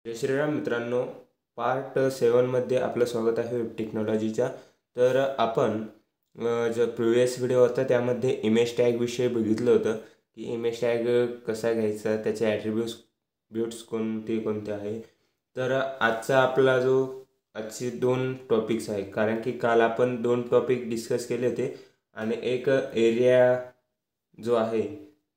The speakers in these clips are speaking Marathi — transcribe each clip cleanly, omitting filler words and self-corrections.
जय श्रीराम मित्रांनो, पार्ट 7मध्ये आपलं स्वागत आहे वेब टेक्नॉलॉजीच्या. तर आपण जो प्रिव्हियस व्हिडिओ होता त्यामध्ये इमेज टॅगविषयी बघितलं होतं की इमेज टॅग कसा घ्यायचा, त्याचे ॲट्रिब्यूट्स कोणते कोणते आहे. तर आजचा आपला आजचे 2 टॉपिक्स आहे, कारण की काल आपण 2 टॉपिक डिस्कस केले होते आणि एक एरिया जो आहे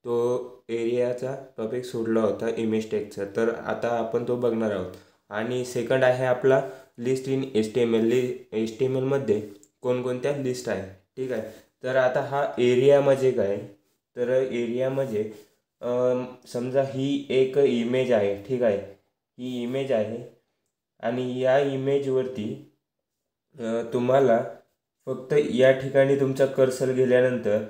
तो एरियाचा टॉपिक सोडला होता इमेज टॅगचा. तर आता आपण तो बघणार आहोत. आणि सेकंड आहे आपला लिस्ट इन HTML. HTMLमध्ये कोणकोणत्या लिस्ट आहे, ठीक आहे. तर आता हा एरिया म्हणजे काय, तर एरिया म्हणजे समजा ही एक इमेज आहे, ठीक आहे. ही इमेज आहे आणि या इमेजवरती तुम्हाला फक्त या ठिकाणी तुमचा कर्सर गेल्यानंतर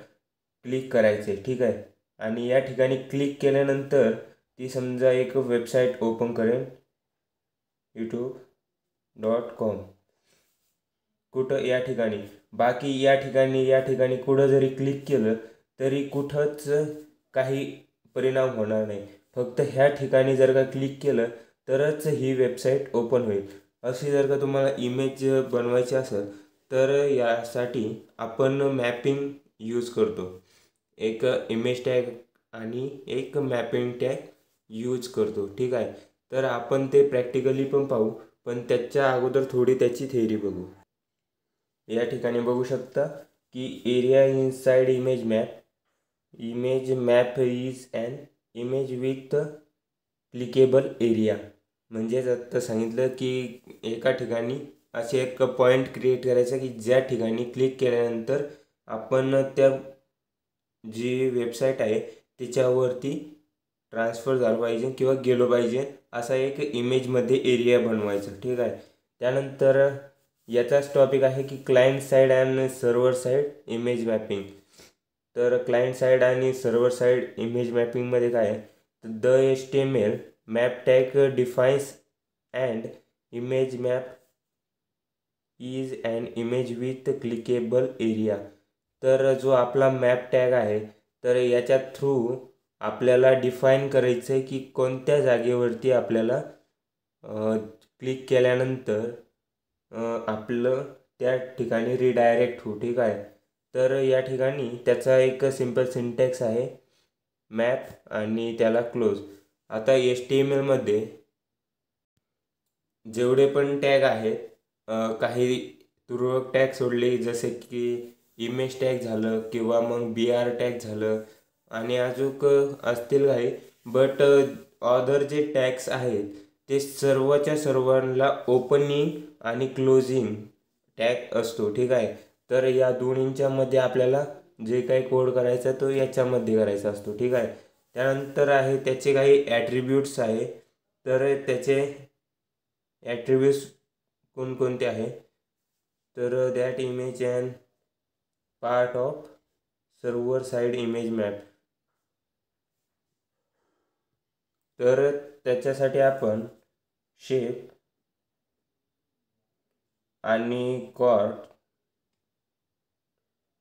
क्लिक करायचे, ठीक आहे. आणि या ठिकाणी क्लिक केल्यानंतर ती समजा एक वेबसाईट ओपन करेल, youtube.com. कुठं या ठिकाणी, बाकी या ठिकाणी कुठं जरी क्लिक केलं तरी कुठंच काही परिणाम होणार नाही. फक्त ह्या ठिकाणी जर का क्लिक केलं तरच ही वेबसाईट ओपन होईल. अशी जर का तुम्हाला इमेज बनवायची असेल तर यासाठी आपण मॅपिंग यूज करतो. एक इमेज टॅग आणि एक मॅपिंग टॅग यूज करतो, ठीक आहे. तर आपण ते प्रॅक्टिकली पण पाहू, पण त्याच्या अगोदर थोडी त्याची थेअरी बघू. या ठिकाणी बघू शकता की area inside image map is an image with clickable area. म्हणजेच आता सांगितलं की एका ठिकाणी असे एक पॉईंट क्रिएट करायचा की ज्या ठिकाणी क्लिक केल्यानंतर आपण त्या जी वेबसाईट आहे त्याच्यावरती ट्रान्सफर झालं पाहिजे किंवा गेलो पाहिजे, असा एक इमेजमध्ये एरिया बनवायचा, ठीक आहे. त्यानंतर याचाच टॉपिक आहे की client side and server side image mapping. तर क्लायंट साईड आणि सर्व्हर साईड इमेज मॅपिंगमध्ये काय आहे, the HTML map tag defines and image map is an image with clickable area. तर जो आपला मॅप टॅग आहे तर याच्या थ्रू आपल्याला डिफाईन करायचं आहे की कोणत्या जागेवरती आपल्याला क्लिक केल्यानंतर आपलं त्या ठिकाणी रिडायरेक्ट हो, ठीक आहे. तर या ठिकाणी त्याचा एक सिंपल सिंटॅक्स आहे, मॅप आणि त्याला क्लोज. आता HTMLमध्ये जेवढे पण टॅग आहेत, काही तुरळक टॅग सोडले, जसे की इमेज टॅग झालं किंवा मग BR टॅग झालं आणि अजून असतील काही, बट अदर जे टॅग्स आहेत ते सर्वच्या सर्वांना ओपनिंग आणि क्लोजिंग टॅग असतो, ठीक आहे. तर या दोन्हींच्या मध्ये आपल्याला जे काही कोड करायचा तो याच्यामध्ये करायचा असतो, ठीक आहे. त्यानंतर आहे त्याचे काही ॲट्रिब्यूट्स आहे. तर त्याचे ॲट्रिब्यूट्स कोणकोणते आहे, तर that image and part of server side image map. तर त्याच्यासाठी आपण शेप आणि कॉर्ड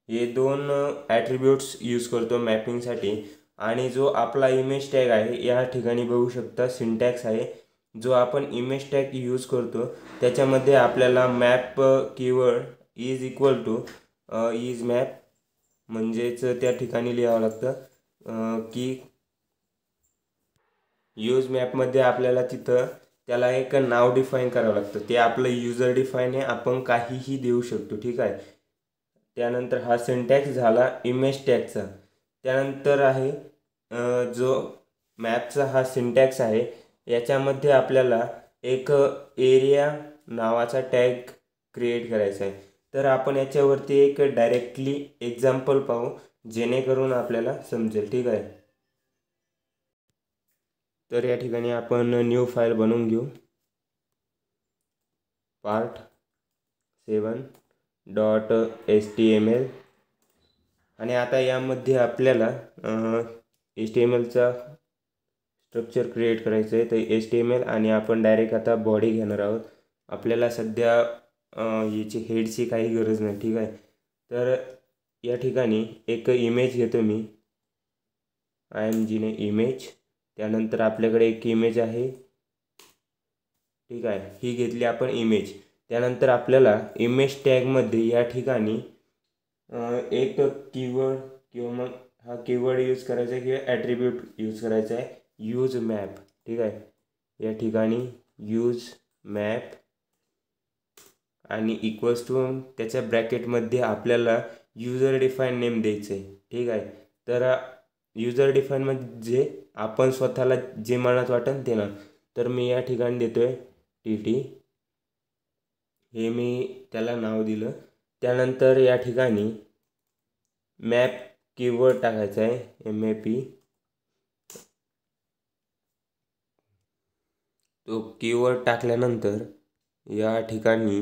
हे 2 ॲट्रिब्यूट्स यूज करतो मॅपिंगसाठी. आणि जो आपला इमेज टॅग आहे या ठिकाणी बघू शकता सिंटॅक्स आहे. जो आपण इमेज टॅग यूज करतो त्याच्यामध्ये आपल्याला map keyword is equal two is map, म्हणजेच त्या ठिकाणी लिहावं लागतं की यूज मॅपमध्ये आपल्याला तिथं त्याला एक नाव डिफाईन करावं लागतं. ते आपलं युजर डिफाईन आहे, आपण काहीही देऊ शकतो, ठीक आहे. त्यानंतर हा सिंटॅक्स झाला इमेज टॅगचा. त्यानंतर आहे जो मॅपचा हा सिंटॅक्स आहे, याच्यामध्ये आपल्याला एक एरिया नावाचा टॅग क्रिएट करायचा आहे. तर आपण याच्यावरती एक डायरेक्टली एक्झाम्पल पाहू, जेणेकरून आपल्याला समजेल, ठीक आहे. तर या ठिकाणी आपण न्यू फाईल बनवून घेऊ, part 7.html. आणि आता यामध्ये आपल्याला HTMLचा स्ट्रक्चर क्रिएट करायचं आहे. तर HTML आणि आपण डायरेक्ट आता बॉडी घेणार आहोत. आपल्याला सध्या याची हेडची काही गरज नाही, ठीक आहे. तर या ठिकाणी एक इमेज घेतो मी, IMG ने इमेज. त्यानंतर आपल्याकडे एक इमेज आहे ठीक आहे, ही घेतली आपण इमेज. त्यानंतर आपल्याला इमेज टॅगमध्ये या ठिकाणी एक कीवर्ड किंवा मग हा कीवर्ड यूज करायचा आहे किंवा ॲट्रिब्यूट यूज करायचा आहे, यूज मॅप. ठीक आहे, या ठिकाणी यूज मॅप आणि इक्वल्स टू त्याच्या ब्रॅकेटमध्ये आपल्याला यूजर डिफाईन नेम द्यायचं आहे. ठीक आहे, तर यूजर डिफाईन म्हणजे आपण स्वतःला जे मनात वाटेल ते ना. तर मी या ठिकाणी देतो आहे TT, हे मी त्याला नाव दिलं. त्यानंतर या ठिकाणी मॅप कीवर्ड टाकायचा आहे, MAP. तो कीवर्ड टाकल्यानंतर या ठिकाणी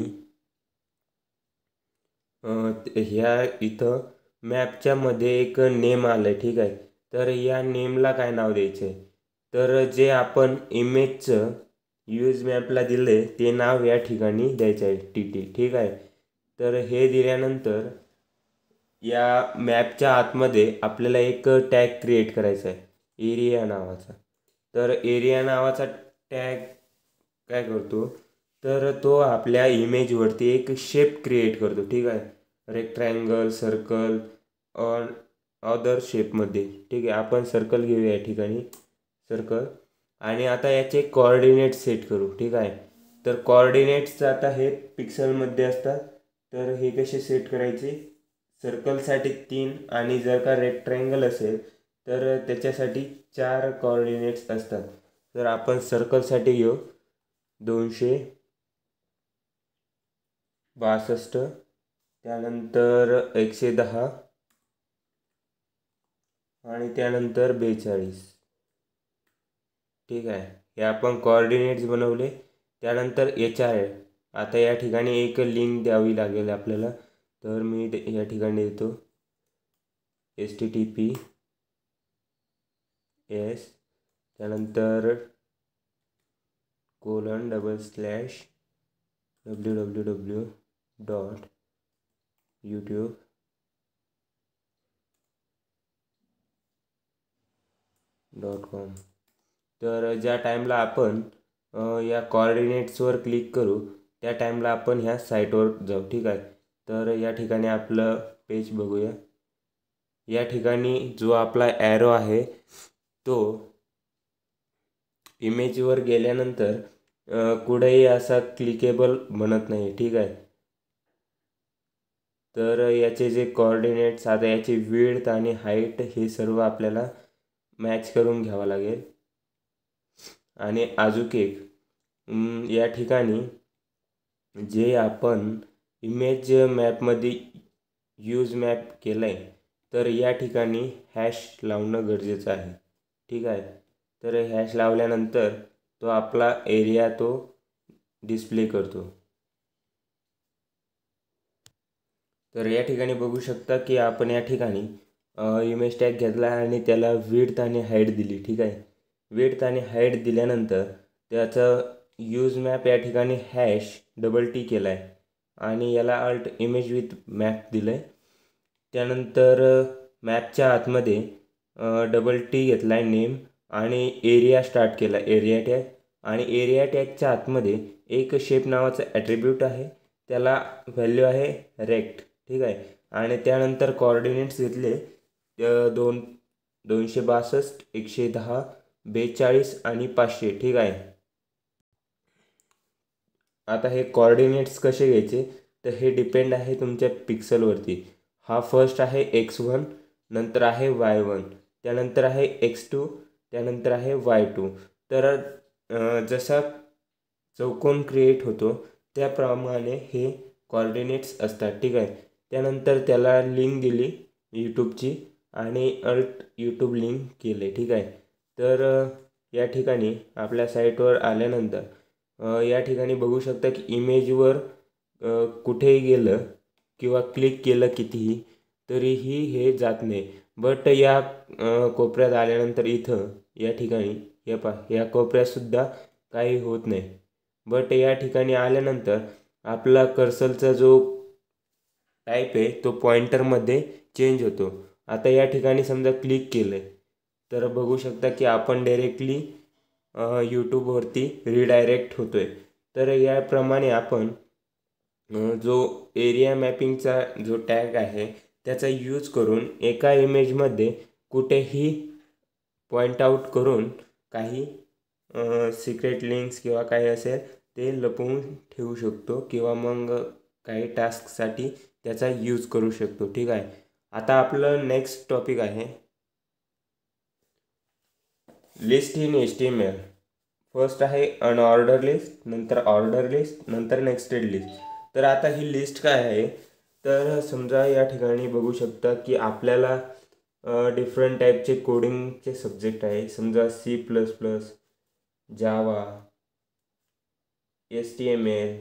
ह्या इथं मॅपच्या मध्ये एक नेम आलं आहे. ठीक आहे, तर या नेमला काय नाव द्यायचं आहे, तर जे आपण इमेजचं यूज मॅपला दिलं आहे ते नाव या ठिकाणी द्यायचं आहे, TT. ठीक आहे, तर हे दिल्यानंतर या मॅपच्या आतमध्ये आपल्याला एक टॅग क्रिएट करायचा आहे, एरिया नावाचा. तर एरिया नावाचा टॅग काय करतो, तर तो आपल्या इमेजवरती एक शेप क्रिएट करतो. ठीक आहे, रेक्ट्रँगल, सर्कल ऑर अदर शेपमध्ये. ठीक आहे, आपण सर्कल घेऊया या ठिकाणी, सर्कल. आणि आता याचे कॉर्डिनेट सेट करू. ठीक आहे, तर कॉर्डिनेट्स आता हे पिक्सलमध्ये असतात. तर हे कसे सेट करायचे, सर्कलसाठी 3 आणि जर का रेक्ट्रँगल असेल तर त्याच्यासाठी 4 कॉर्डिनेट्स असतात. तर आपण सर्कलसाठी घेऊ 262, त्यानंतर 110 आणि त्यानंतर 42. ठीक आहे, हे आपण कॉर्डिनेट्स बनवले. त्यानंतर HR. आता या ठिकाणी एक लिंक द्यावी लागेल आपल्याला, तर मी या ठिकाणी देतो HTTPS त्यानंतर www.youtube.com. तर ज्या टाईमला आपण या कॉर्डिनेट्सवर क्लिक करू त्या टाईमला आपण ह्या साईटवर जाऊ. ठीक आहे, तर या ठिकाणी आपलं पेज बघूया. या ठिकाणी जो आपला ॲरो आहे तो इमेजवर गेल्यानंतर कुठेही असा क्लिकेबल बनत नाही. ठीक आहे, तर याचे जे कॉर्डिनेट्स, आता याची विड्थ आणि हाईट हे सर्व आपल्याला मॅच करून घ्यावं लागेल. आणि अजून एक या ठिकाणी जे आपण इमेज मॅपमध्ये यूज मॅप केलं आहे तर या ठिकाणी हॅश लावणं गरजेचं आहे. ठीक आहे, तर हॅश लावल्यानंतर तो आपला एरिया तो डिस्प्ले करतो. तर या ठिकाणी बघू शकता की आपण या ठिकाणी इमेज टॅग घेतला आणि त्याला विड्थ आणि हाईट दिली. ठीक आहे, विड्थ आणि हाईट दिल्यानंतर त्याचं यूज मॅप या ठिकाणी #T केला आहे आणि याला अल्ट इमेज विथ मॅप दिलं आहे. त्यानंतर मॅपच्या आतमध्ये T घेतला आहे नेम आणि एरिया स्टार्ट केला, एरिया टॅग. आणि एरिया टॅगच्या आतमध्ये एक शेप नावाचं ॲट्रिब्यूट आहे, त्याला व्हॅल्यू आहे रेक्ट. ठीक आहे, आणि त्यानंतर कॉर्डिनेट्स घेतले 262, 110, 42 आणि 500. ठीक आहे, आता हे कॉर्डिनेट्स कसे घ्यायचे तर हे डिपेंड आहे तुमच्या पिक्सलवरती. हा फर्स्ट आहे X1, नंतर आहे Y1, त्यानंतर आहे X2, त्यानंतर आहे Y2. तर जसा चौकोन क्रिएट होतो त्याप्रमाणे हे कॉर्डिनेट्स असतात. ठीक आहे, त्यानंतर त्याला लिंक दिली यूट्यूबची आणि अल्ट यूट्यूब लिंक केले. ठीक आहे, तर या ठिकाणी आपल्या साईटवर आल्यानंतर या ठिकाणी बघू शकता की इमेजवर कुठेही गेलं किंवा क्लिक केलं कितीही तरीही हे जात नाही. बट या कोपऱ्यात आल्यानंतर इथं या ठिकाणी या कोपऱ्यातसुद्धा काही होत नाही. बट या ठिकाणी आल्यानंतर आपला कर्सरचा जो टाईप आहे तो पॉइंटरमध्ये चेंज होतो. आता या ठिकाणी समजा क्लिक केलं आहे तर बघू शकता की आपण डायरेक्टली यूट्यूबवरती रिडायरेक्ट होतो आहे. तर याप्रमाणे आपण जो एरिया मॅपिंगचा जो टॅग आहे त्याचा यूज करून एका इमेजमध्ये कुठेही पॉईंट आऊट करून काही सिक्रेट लिंक्स किंवा काही असेल ते लपवून ठेवू शकतो किंवा मग काही टास्कसाठी त्याचा यूज करू शकतो. ठीक आहे. आता आपलं नेक्स्ट टॉपिक आहे लिस्ट इन HTML. फर्स्ट आहे अनऑर्डर लिस्ट, नंतर ऑर्डर लिस्ट, नंतर नेक्स्टेड लिस्ट. तर आता ही लिस्ट काय आहे, तर समजा या ठिकाणी बघू शकता की आपल्याला डिफरंट टाईपचे कोडिंगचे सब्जेक्ट आहे. समजा C++, जावा, HTML,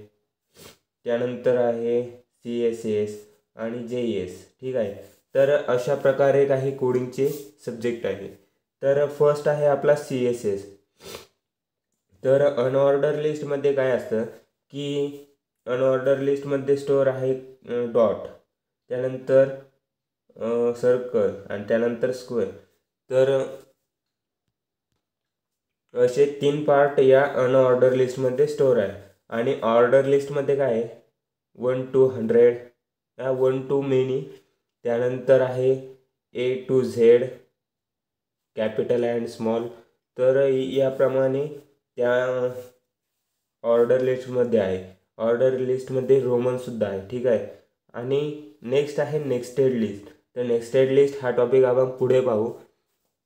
त्यानंतर आहे CSS आणि JS. ठीक आहे. तर अशा प्रकारे काही कोडिंगचे सब्जेक्ट आहे. तर फर्स्ट आहे आपला CSS. तर अनऑर्डर लिस्टमध्ये काय असतं की अनऑर्डर लिस्टमध्ये स्टोअर आहे डॉट, त्यानंतर सर्कल आणि त्यानंतर स्क्वेअर. तर असे 3 पार्ट या अनऑर्डर लिस्टमध्ये स्टोअर आहे. आणि ऑर्डर लिस्टमध्ये काय आहे 1 to 100, 1 to many, त्यानंतर आहे A to Z, capital and small. तर याप्रमाणे त्या ऑर्डर लिस्टमध्ये आहे. ऑर्डर लिस्टमध्ये रोमनसुद्धा आहे. ठीक आहे. आणि नेक्स्ट आहे नेक्स्टेड लिस्ट. तर नेक्स्टेड लिस्ट हा टॉपिक आपण पुढे पाहू.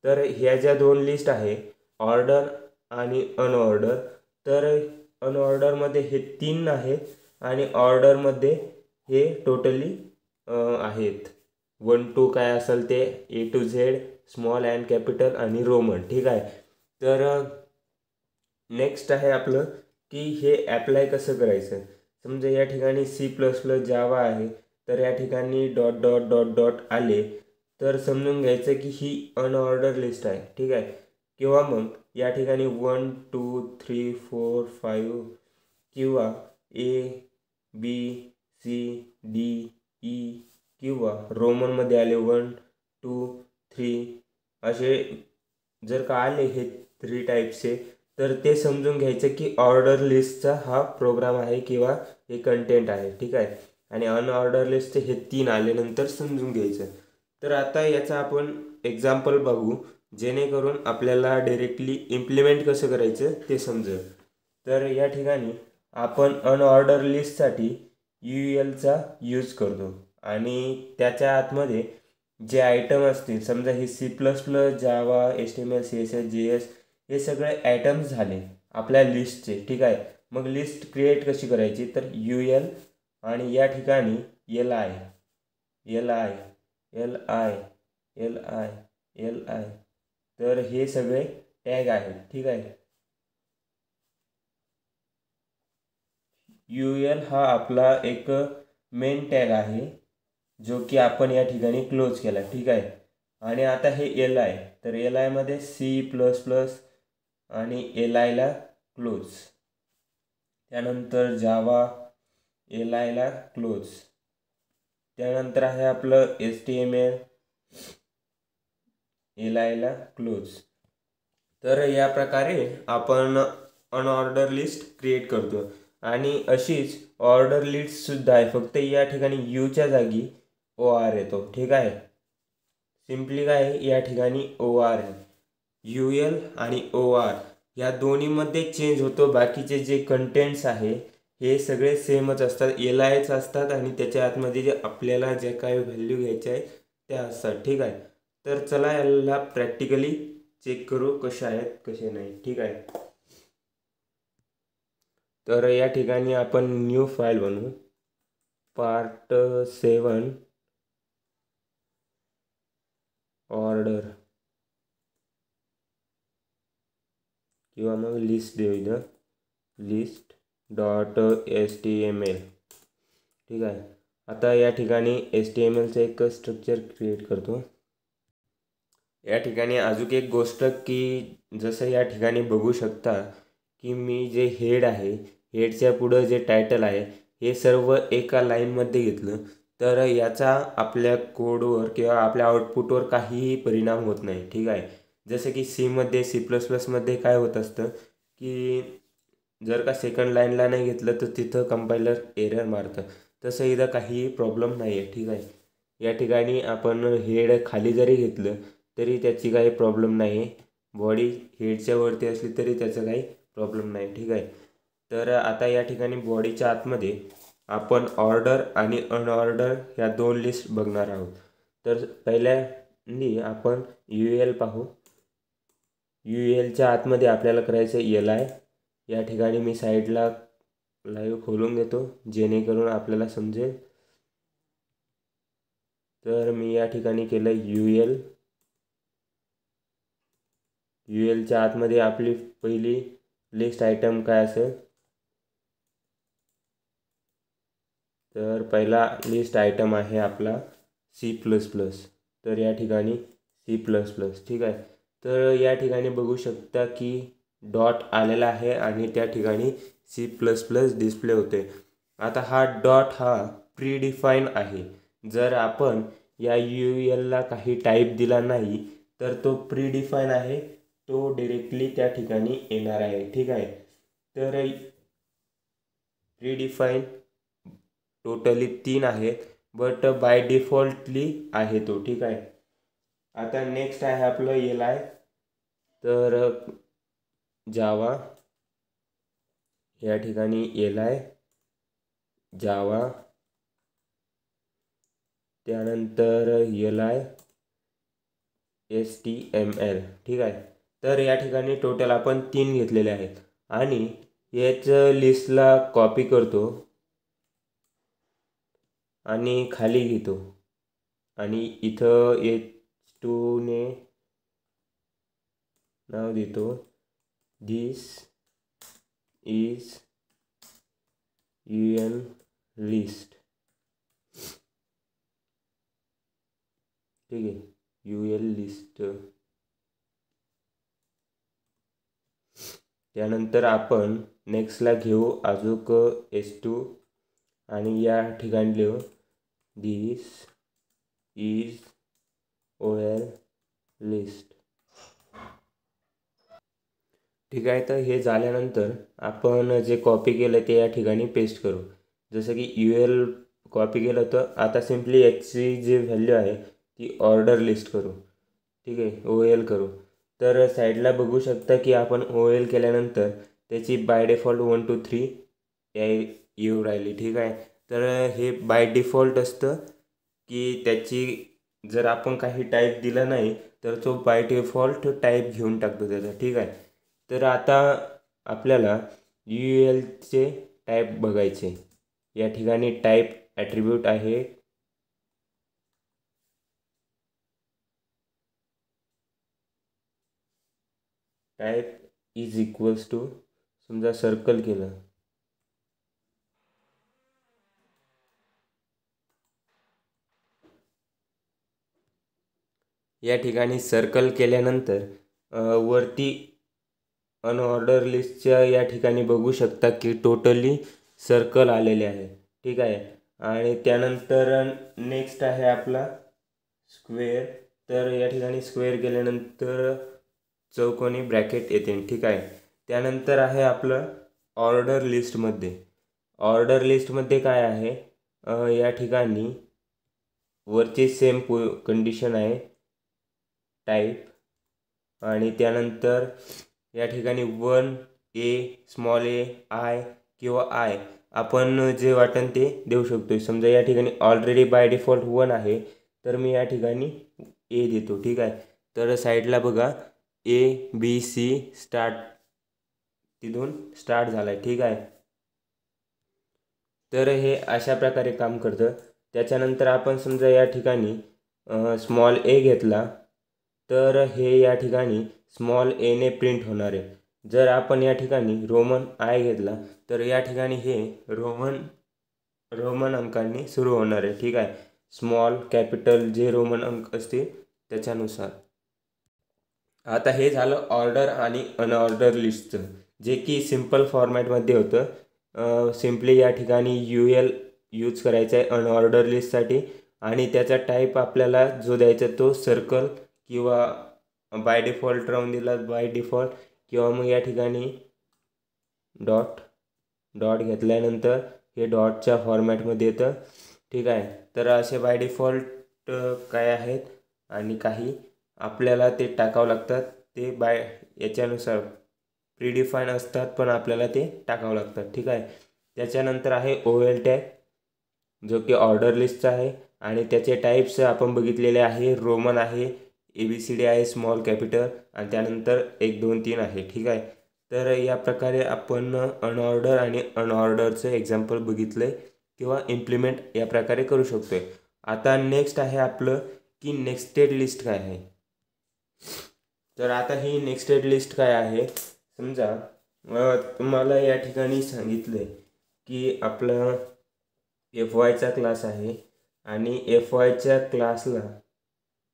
तर ह्या ज्या 2 लिस्ट आहे ऑर्डर आणि अनऑर्डर, तर अनऑर्डरमध्ये हे 3 आहेत आणि ऑर्डरमध्ये हे टोटली आहेत 1 to काय असेल ते A to Z, small and capital आणि रोमन. ठीक आहे. तर नेक्स्ट आहे आपलं की हे ॲप्लाय कसं करायचं. समजा या ठिकाणी C++ जावा आहे, तर या ठिकाणी डॉट डॉट डॉट डॉट आले तर समजून घ्यायचं की ही अनऑर्डर लिस्ट आहे. ठीक आहे. किंवा मग या ठिकाणी 1 2 3 4 5 किंवा ABCDE किंवा रोमनमध्ये आले 1 2 3 असे जर का आले हे 3 टाईपचे, तर ते समजून घ्यायचं की ऑर्डर लिस्टचा हा प्रोग्राम आहे किंवा हे कंटेंट आहे. ठीक आहे. आणि अनऑर्डर लिस्टचे हे 3 आल्यानंतर समजून घ्यायचं. तर आता याचा आपण एक्झाम्पल बघू जेणेकरून आपल्याला डायरेक्टली इम्प्लिमेंट कसं करायचं ते समजेल. तर या ठिकाणी आपण अनऑर्डर लिस्टसाठी ULचा यूज करतो आणि त्याच्या आतमध्ये जे आयटम असतील, समजा हे C++, जावा, HTML, CSS, JS हे सगळे आयटम्स झाले आपल्या लिस्टचे. ठीक आहे. मग लिस्ट क्रिएट कशी करायची, तर UL आणि या ठिकाणी LI. तर हे सगळे टॅग आहेत. ठीक आहे. UL हा आपला एक मेन टॅग आहे जो की आपण या ठिकाणी क्लोज केला. ठीक आहे. आणि आता हे LI, तर LI मध्ये C++ आणि LIला क्लोज, त्यानंतर जावा, LIला क्लोज, त्यानंतर आहे आपलं HTML, LIला क्लोज. तर या प्रकारे आपण अनऑर्डर लिस्ट क्रिएट करतो. आणि अशीच ऑर्डर लिस्टसुद्धा आहे, फक्त या ठिकाणी यूच्या जागी OR येतो. ठीक आहे. सिम्पली काय आहे या ठिकाणी OR आहे. UL आणि OR या दोन्हीमध्ये चेंज होतो. बाकीचे जे कंटेंट्स आहे हे सगळे सेमच असतात, LIच असतात आणि त्याच्या आतमध्ये जे आपल्याला जे काही व्हॅल्यू घ्यायचे आहे त्या असतात. ठीक आहे. तर चला याला प्रॅक्टिकली चेक करू कशा आहेत कसे नाही. ठीक आहे. तर या ठिकाणी आपण न्यू फाईल बनवू, पार्ट 7 ऑर्डर किंवा मग लिस्ट देऊ इथं list.html. ठीक आहे. आता या ठिकाणी HTMLचं एक स्ट्रक्चर क्रिएट करतो. या ठिकाणी अजून एक गोष्ट की जसं या ठिकाणी बघू शकता की मी जे हेड आहे, हेडच्या पुढं जे टायटल आहे हे सर्व एका लाईनमध्ये घेतलं, तर याचा आपल्या कोडवर किंवा आपल्या आउटपुटवर काहीही परिणाम होत नाही. ठीक आहे. जसं की C++मध्ये काय होत असतं की जर का सेकंड लाईनला नाही घेतलं तर तिथं कंपायलर एरर मारतं. तसं इथं काही प्रॉब्लेम नाही आहे. ठीक आहे. या ठिकाणी आपण हेड खाली जरी घेतलं तरी त्याची काही प्रॉब्लेम नाही आहे. बॉडी हेडच्या वरती असली तरी त्याचं काही प्रॉब्लेम नाही. ठीक आहे. तर आता या ठिकाणी बॉडीच्या आतमध्ये आपण ऑर्डर आणि अनऑर्डर ह्या 2 लिस्ट बघणार आहोत. तर पहिल्यांदी आपण UL पाहू. ULच्या आतमध्ये आपल्याला करायचं LI. या ठिकाणी मी साईडला लाईव्ह खोलून घेतो जेणेकरून आपल्याला समजेल. तर मी या ठिकाणी केलं UL. ULच्या आतमध्ये आपली पहिली लिस्ट आयटम काय असेल, तर पहिला लिस्ट आयटम आहे आपला C++. तर या ठिकाणी C++. ठीक आहे. तर या ठिकाणी बघू शकता की डॉट आलेला आहे आणि त्या ठिकाणी C++ डिस्प्ले होते. आता हा डॉट हा प्रीडिफाईन आहे. जर आपण या ULला काही टाईप दिला नाही तर तो प्रीडिफाईन आहे, तो डिरेक्टली त्या ठिकाणी येणार आहे. ठीक आहे. तर प्रीडिफाईन टोटली 3 आहेत, बट बाय डिफॉल्टली आहे तो. ठीक आहे. आता नेक्स्ट आहे आपलं LI. तर जावा, या ठिकाणी LI जावा, त्यानंतर LI HTML. ठीक आहे. तर या ठिकाणी टोटल आपण 3 घेतलेले आहेत आणि याच लिस्टला कॉपी करतो आणि खाली घेतो आणि इथं H2 ने नाव देतो दिस इज UN लिस्ट. ठीक आहे. UL list. त्यानंतर आपण नेक्स्टला घेऊ अजूक H2 आणि या ठिकाणी लिहू दिस इज OL लिस्ट. ठीक आहे. तर हे झाल्यानंतर आपण जे कॉपी केलं ते या ठिकाणी पेस्ट करू. जसं की UL कॉपी केलं होतं, आता सिम्पली याची जी व्हॅल्यू आहे ती ऑर्डर लिस्ट करू. ठीक आहे. OL करू. तर साईडला बघू शकता की आपण OL केल्यानंतर त्याची बाय डिफॉल्ट 1 2 3 येऊ राहिली. ठीक आहे. तर हे बाय डिफॉल्ट असतं की त्याची जर आपण काही टाईप दिला नाही तर तो बाय डिफॉल्ट टाईप घेऊन टाकतो त्याचा. ठीक आहे. तर आता आपल्याला ULचे टाईप बघायचे. या ठिकाणी टाईप ॲट्रिब्यूट आहे. टाईप इज इक्वल्स टू, समजा सर्कल केलं, या ठिकाणी सर्कल केल्यानंतर वरती अनऑर्डर लिस्टच्या या ठिकाणी बघू शकता की टोटली सर्कल आलेले आहे. ठीक आहे. आणि त्यानंतर नेक्स्ट आहे आपला स्क्वेअर. तर या ठिकाणी स्क्वेअर केल्यानंतर चौकोनी ब्रॅकेट येते. ठीक आहे. त्यानंतर आहे आपलं ऑर्डर लिस्टमध्ये. ऑर्डर लिस्टमध्ये काय आहे, या ठिकाणी वरची सेम कंडिशन आहे टाईप. आणि त्यानंतर या ठिकाणी 1A स्मॉल a I किंवा I आपण जे वाटेल ते देऊ शकतो. समजा या ठिकाणी ऑलरेडी बाय डिफॉल्ट 1 आहे तर मी या ठिकाणी A देतो. ठीक आहे. तर साईडला बघा ABC स्टार्ट, तिथून स्टार्ट झाला आहे. ठीक आहे. तर हे अशा प्रकारे काम करतं. त्याच्यानंतर आपण समजा या ठिकाणी स्मॉल a घेतला तर हे या ठिकाणी स्मॉल a ने प्रिंट होणार आहे. जर आपण या ठिकाणी रोमन I घेतला तर या ठिकाणी हे रोमन अंकांनी सुरू होणार आहे. ठीक आहे. स्मॉल कॅपिटल जे रोमन अंक असतील त्याच्यानुसार. आता हे झालं ऑर्डर आणि अनऑर्डर लिस्टचं, जे की सिम्पल फॉर्मॅटमध्ये होतं. सिम्पली या ठिकाणी UL यूज करायचा आहे अनऑर्डर लिस्टसाठी आणि त्याचा टाईप आपल्याला जो द्यायचा तो सर्कल किंवा बाय डिफॉल्ट राहून दिला बाय डिफॉल्ट, किंवा मग या ठिकाणी डॉट डॉट घेतल्यानंतर हे डॉटच्या फॉर्मॅटमध्ये येतं, ठीक आहे. तर असे बाय डिफॉल्ट काय आहेत आणि काही आपल्याला ते टाकावं लागतात, ते बाय याच्यानुसार प्रीडिफाईन असतात पण आपल्याला ते टाकावं लागतात, ठीक आहे. त्याच्यानंतर आहे OL टॅग, जो की ऑर्डर लिस्टचा आहे आणि त्याचे टाईप्स आपण बघितलेले आहे. रोमन आहे, ABCD आहे, स्मॉल कॅपिटल आणि त्यानंतर 1 2 3 आहे, ठीक आहे. तर या प्रकारे आपण अनऑर्डर आणि अनऑर्डरचं एक्झाम्पल बघितलं आहे किंवा इम्प्लिमेंट या प्रकारे करू शकतो आहे. आता नेक्स्ट आहे आपलं की नेक्स्टेड लिस्ट काय आहे. तर आता ही नेक्स्टेड लिस्ट काय आहे, समजा तुम्हाला या ठिकाणी सांगितलं आहे की आपला FYचा क्लास आहे आणि FYच्या क्लासला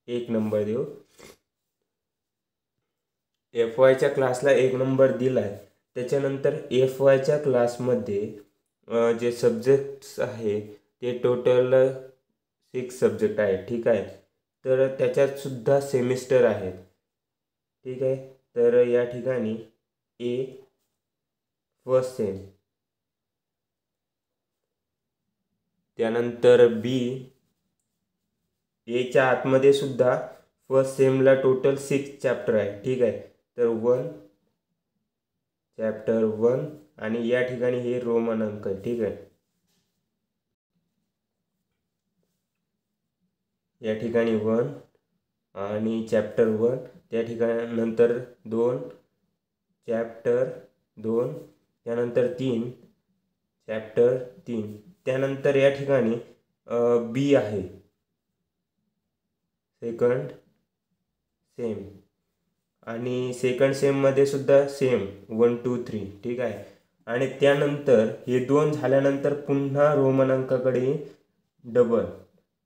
1 नंबर देऊ. FYच्या क्लासला 1 नंबर दिला आहे. त्याच्यानंतर FYच्या क्लासमध्ये जे सब्जेक्ट्स आहे ते टोटल 6 सब्जेक्ट आहे, ठीक आहे. तर त्याच्यात सुद्धा सेमिस्टर आहेत, ठीक आहे. तर या ठिकाणी A फर्स्ट सेम, त्यानंतर B Aच्या आतमध्ये सुद्धा फर्स्ट सेमला टोटल 6 चॅप्टर आहे, ठीक आहे. तर 1 चॅप्टर 1 आणि या ठिकाणी हे रोमन अंक आहे, ठीक आहे. या ठिकाणी 1 आणि चॅप्टर 1, त्या ठिकाणी नंतर 2 चॅप्टर 2, त्यानंतर 3 चॅप्टर 3, त्यानंतर या ठिकाणी B आहे सेकंड सेम आणि सेकंड सेममध्ये सुद्धा सेम 1 2 3, ठीक आहे. आणि त्यानंतर हे 2 झाल्यानंतर पुन्हा रोमन अंकाकडे डबल,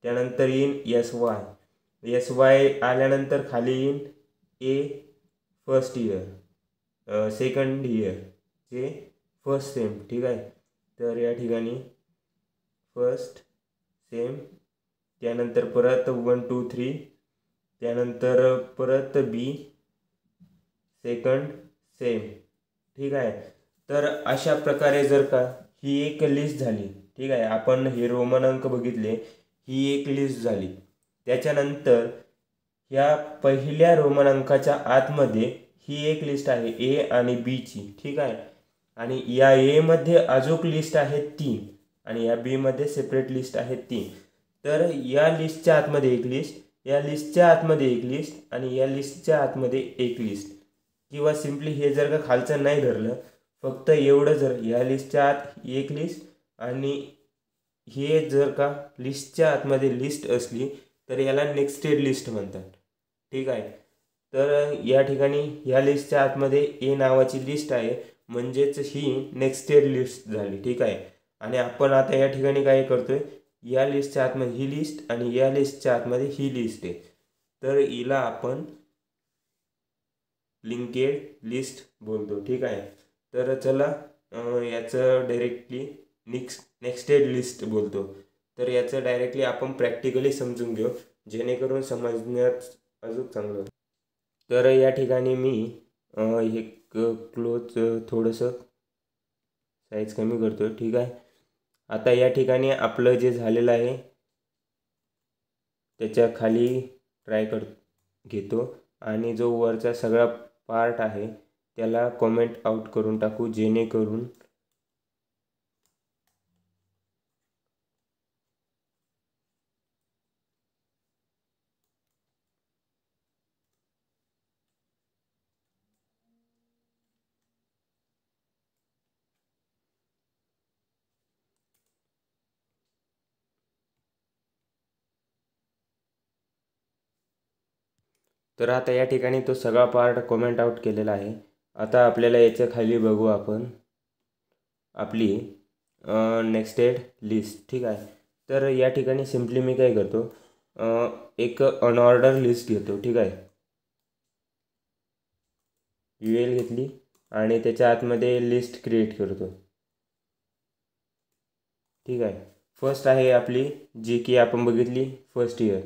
त्यानंतर येईन SY आल्यानंतर खाली येईन A फर्स्ट इयर सेकंड इयरचे फर्स्ट सेम, ठीक आहे. तर या ठिकाणी फर्स्ट सेम, त्यानंतर परत 1 2 3, त्यानंतर परत B सेकंड सेम, ठीक आहे. तर अशा प्रकारे जर का ही एक लिस्ट झाली, ठीक आहे. आपण हे रोमन अंक बघितले, ही एक लिस्ट झाली. त्याच्यानंतर या पहिल्या रोमन अंकाच्या आतमध्ये ही एक लिस्ट आहे A आणि Bची, ठीक आहे. आणि या A मध्ये अजून लिस्ट आहेत 3 आणि या B मध्ये सेपरेट लिस्ट आहेत 3. तर या लिस्टच्या आतमध्ये एक लिस्ट, या लिस्टच्या आतमध्ये एक लिस्ट आणि या लिस्टच्या आतमध्ये एक लिस्ट, किंवा सिम्पली हे जर का खालचं नाही धरलं, फक्त एवढं जर या लिस्टच्या आत एक लिस्ट आणि हे जर का लिस्टच्या आतमध्ये लिस्ट असली तर याला नेक्स्टेड लिस्ट म्हणतात, ठीक आहे. तर या ठिकाणी या लिस्टच्या आतमध्ये A नावाची लिस्ट आहे, म्हणजेच ही नेक्स्टेड लिस्ट झाली, ठीक आहे. आणि आपण आता या ठिकाणी काय करतोय, या लिस्टच्या आतमध्ये ही लिस्ट आणि या लिस्टच्या आतमध्ये ही लिस्ट आहे. तर हिला आपण लिंकेड लिस्ट बोलतो, ठीक आहे. तर चला याचं डायरेक्टली नेक्स्टेड लिस्ट बोलतो. तर याचं डायरेक्टली आपण प्रॅक्टिकली समजून घेऊ, जेणेकरून समजण्यात अजून चांगलं. तर या ठिकाणी मी हे क्लोज थोडंसं साईज कमी करतो, ठीक आहे. आता या ठिकाणी आपलं जे झालेलं आहे त्याच्या खाली ट्राय घेतो आणि जो वरचा सगळा पार्ट आहे त्याला कमेंट आउट करून टाकू, जेणेकरून तर आता या ठिकाणी तो सगळा पार्ट कमेंट आउट केलेला आहे. आता आपल्याला याच्या खाली बघू आपण आपली नेक्स्टेड लिस्ट, ठीक आहे. तर या ठिकाणी सिम्पली मी काय करतो, एक अनऑर्डर लिस्ट घेतो, ठीक आहे. UL घेतली आणि त्याच्या आतमध्ये लिस्ट क्रिएट करतो, ठीक आहे. फर्स्ट आहे आपली जी की आपण बघितली फर्स्ट इयर,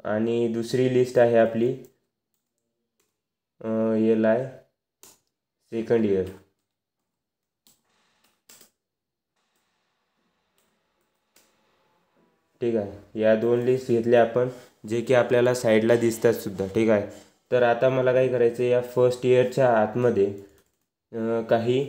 आणि दुसरी लिस्ट आहे आपली एल आय सेकंड इयर. ठीक आहे, या 2 लिस्ट घेतल्या आपण, जे की आपल्याला साईडला दिसतात सुद्धा. ठीक आहे, तर आता मला काय करायचं, या फर्स्ट इयरच्या आतमध्ये काही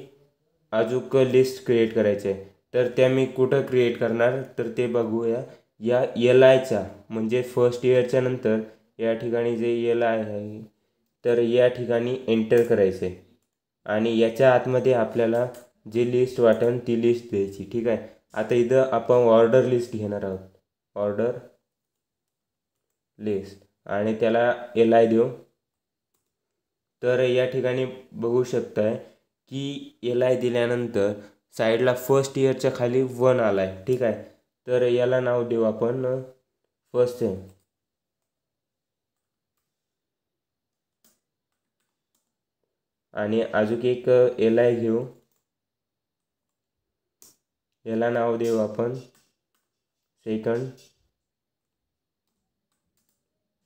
अजूक लिस्ट क्रिएट करायचे आहे. तर त्या मी कुठं क्रिएट करणार, तर ते बघूया. या एल आयच्या म्हणजे फर्स्ट इयरच्या नंतर या ठिकाणी जे एल आय आहे, तर या ठिकाणी एंटर करायचे आणि याच्या आतमध्ये आपल्याला जी लिस्ट वाटेल ती लिस्ट द्यायची. ठीक आहे, आता इथं आपण ऑर्डर लिस्ट घेणार आहोत, ऑर्डर लिस्ट, आणि त्याला एल आय देऊ. तर या ठिकाणी बघू शकताय की एल आय दिल्यानंतर साईडला फर्स्ट इयरच्या खाली 1 आला आहे. ठीक आहे, तर याला नाव देऊ आपण फर्स्ट सेम. आणि अजून एक एल आय घेऊ, याला नाव देऊ आपण सेकंड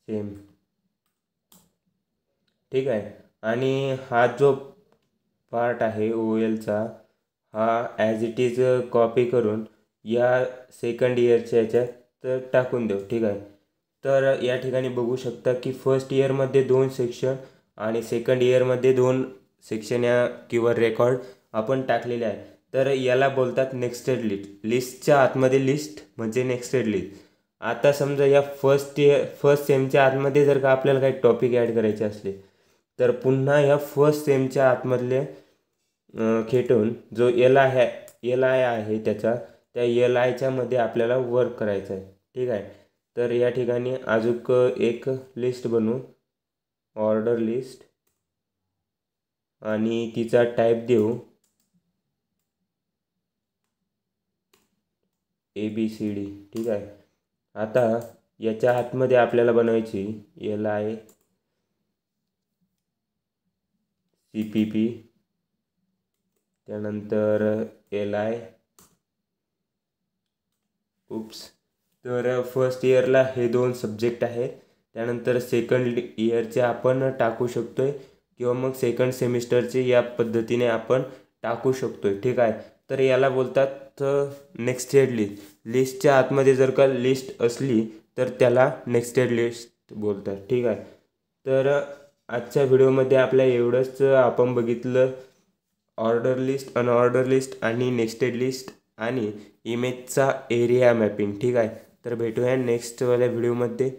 सेम. ठीक आहे, आणि हा जो पार्ट आहे ओ एलचा, हा ॲज इट इज कॉपी करून या सेकंड इयरच्या याच्यात टाकून देऊ. ठीक आहे, तर या ठिकाणी बघू शकता की फर्स्ट इयरमध्ये 2 सेक्शन आणि सेकंड इयरमध्ये 2 सेक्शन या किंवा रेकॉर्ड आपण टाकलेले आहे. तर याला बोलतात नेक्स्टेड लिस्ट. लिस्टच्या आतमध्ये लिस्ट म्हणजे नेक्स्टेड लिस्ट. आता समजा या फर्स्ट सेमच्या आतमध्ये जर का आपल्याला काही टॉपिक ॲड करायचे असले, तर पुन्हा या फर्स्ट सेमच्या आतमधले खेटून जो एल आय आहे त्या एल आयच्या मध्ये आपल्याला वर्क करायचं आहे. ठीक आहे, तर या ठिकाणी अजून एक लिस्ट बनवू, ऑर्डर लिस्ट, आणि तिचा टाईप देऊ ABCD. ठीक आहे, आता याच्या आतमध्ये आपल्याला बनवायची एल आय CPP, त्यानंतर एल आय तर फर्स्ट इयरला हे 2 सब्जेक्ट आहेत. त्यानंतर सेकंड इयरचे आपण टाकू शकतोय किंवा मग सेकंड सेमिस्टरचे या पद्धतीने आपण टाकू शकतोय. ठीक आहे, तर याला बोलतात नेक्स्टेड लिस्ट. लिस्टच्या आतमध्ये जर का लिस्ट असली तर त्याला नेक्स्टेड लिस्ट बोलतात. ठीक आहे, तर आजच्या व्हिडिओमध्ये आपल्या एवढंच आपण बघितलं, ऑर्डर लिस्ट, अनऑर्डर लिस्ट आणि नेक्स्टेड लिस्ट आणि इमेजचा एरिया मॅपिंग. ठीक आहे, तर भेटूया नेक्स्टवाल्या व्हिडिओमध्ये.